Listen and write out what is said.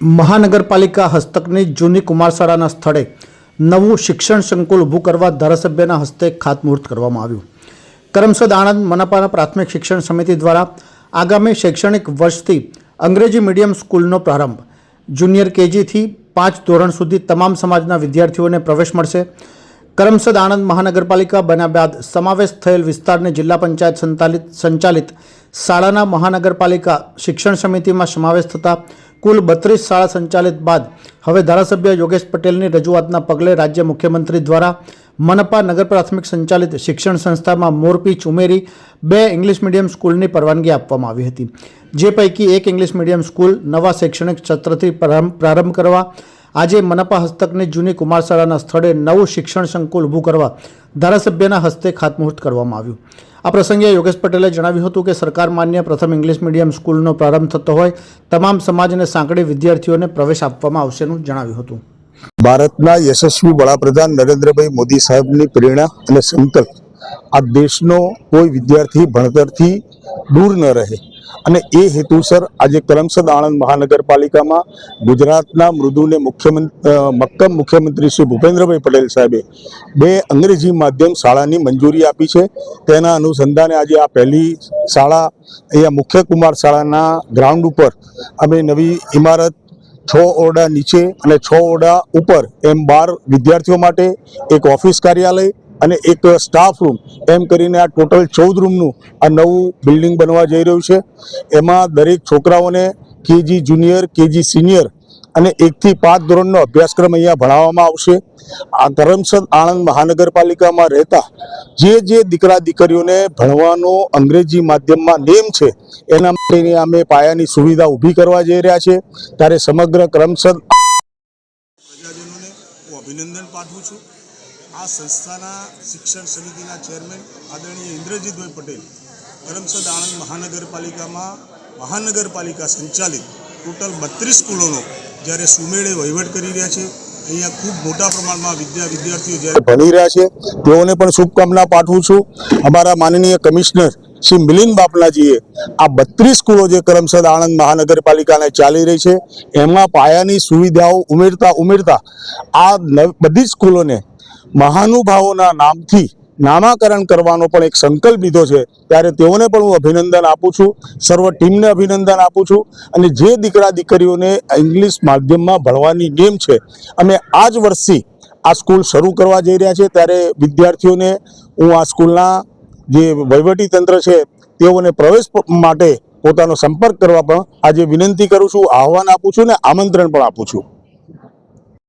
મહાનગરપાલિકા હસ્તકની જૂની કુમારશાળાના સ્થળે નવું શિક્ષણ સંકુલ ઊભું કરવા ધારાસભ્યના હસ્તે ખાતમુહૂર્ત કરવામાં આવ્યું। કરમસદ આણંદ મનપાના પ્રાથમિક શિક્ષણ સમિતિ દ્વારા આગામી શૈક્ષણિક વર્ષથી અંગ્રેજી મીડિયમ સ્કૂલનો પ્રારંભ। જુનિયર કેજીથી 5 ધોરણ સુધી તમામ સમાજના વિદ્યાર્થીઓને પ્રવેશ મળશે। કરમસદ આણંદ મહાનગરપાલિકા બન્યા બાદ સમાવેશ થયેલ વિસ્તારને જિલ્લા પંચાયત સંચાલિત શાળાના મહાનગરપાલિકા શિક્ષણ સમિતિમાં સમાવેશ થતા કુલ 32 શાળા સંચાલિત બાદ હવે ધારાસભ્ય યોગેશ પટેલની રજૂઆતના પગલે રાજ્ય મુખ્યમંત્રી દ્વારા મનપા નગર પ્રાથમિક સંચાલિત શિક્ષણ સંસ્થામાં મોરપીંછ ઉમેરી 2 ઇંગ્લિશ મીડિયમ સ્કૂલની પરવાનગી આપવામાં આવી હતી, જે પૈકી એક ઇંગ્લિશ મીડિયમ સ્કૂલ નવા શૈક્ષણિક સત્રથી પ્રારંભ કરવા આજે મનપા હસ્તકની જૂની કુમારશાળાના સ્થળે નવું શિક્ષણ સંકુલ ઊભું કરવા ધારાસભ્યના હસ્તે ખાતમુહૂર્ત કરવામાં આવ્યું। આ પ્રસંગે યોગેશ પટેલે જણાવ્યું હતું કે સરકાર માન્ય પ્રથમ ઇંગ્લિશ મીડિયમ સ્કૂલનો પ્રારંભ થતો હોય તમામ સમાજને સાંકળી વિદ્યાર્થીઓને પ્રવેશ આપવામાં આવશેનું જણાવ્યું હતું। ભારતના યશસ્વી વડાપ્રધાન નરેન્દ્રભાઈ મોદી સાહેબની પ્રેરણા અને સંકલ્પ આ દેશનો કોઈ વિદ્યાર્થી ભણતરથી દૂર ન રહે અને એ હેતુસર આજે કરમસદ આણંદ મહાનગરપાલિકામાં ગુજરાતના મૃદુને મક્કમ મુખ્યમંત્રી શ્રી ભૂપેન્દ્રભાઈ પટેલ સાહેબે 2 અંગ્રેજી માધ્યમ શાળાની મંજૂરી આપી છે। તેના અનુસંધાને આજે આ પહેલી શાળા અહીંયા મુખ્ય કુમાર શાળાના ગ્રાઉન્ડ ઉપર અમે નવી ઇમારત 6 ઓરડા નીચે અને 6 ઓરડા ઉપર એમ 12 વિદ્યાર્થીઓ માટે એક ઓફિસ કાર્યાલય અને એક સ્ટાફ રૂમ એમ કરીને આ ટોટલ 14 રૂમનું આ નવું બિલ્ડિંગ બનવા જઈ રહ્યું છે। એમાં દરેક છોકરાઓને કેજી જુનિયર, કેજી સિનિયર અને 1 થી 5 ધોરણનો અભ્યાસક્રમ અહીંયા ભણાવવામાં આવશે। આ કરમસદ આણંદ મહાનગરપાલિકામાં રહેતા જે દીકરા દીકરીઓને ભણવાનો અંગ્રેજી માધ્યમમાં નેમ છે એના માટેની અમે પાયાની સુવિધા ઊભી કરવા જઈ રહ્યા છે। ત્યારે સમગ્ર કરમસદ પ્રજાજનોને હું અભિનંદન પાઠવું છું। આ સંસ્થાના શિક્ષણ સમિતિના ચેરમેન આદરણીય ઇન્દ્રજીતભાઈ પટેલ કરમસદ આણંદ મહાનગરપાલિકા સંચાલિત ટોટલ 32 સ્કૂલોનો જ્યારે સુમેળે વહીવટ કરી રહ્યા છે। અહીંયા ખૂબ મોટા પ્રમાણમાં વિદ્યાર્થીઓ જ્યારે ભણી રહ્યા છે તેઓને પણ શુભકામના પાઠવું છું। અમારા માનનીય કમિશનર શ્રી મિલિંદ બાપલાજીએ આ 32 સ્કૂલો જે કરમસદ આણંદ મહાનગરપાલિકાને ચાલી રહી છે એમાં પાયાની સુવિધાઓ ઉમેરતા આ બધી સ્કૂલોને મહાનુભાવોના નામથી નામાકરણ કરવાનો પણ એક સંકલ્પ લીધો છે। ત્યારે તેઓને પણ હું અભિનંદન આપું છું, સર્વ ટીમને અભિનંદન આપું છું। અને જે દીકરા દીકરીઓને ઇંગ્લિશ માધ્યમમાં ભણવાની નેમ છે અમે આ જ વર્ષથી આ સ્કૂલ શરૂ કરવા જઈ રહ્યા છે। ત્યારે વિદ્યાર્થીઓને હું આ સ્કૂલના જે વહીવટી તંત્ર છે તેઓને પ્રવેશ માટે પોતાનો સંપર્ક કરવા પણ આજે વિનંતી કરું છું, આહવાન આપું છું ને આમંત્રણ પણ આપું છું।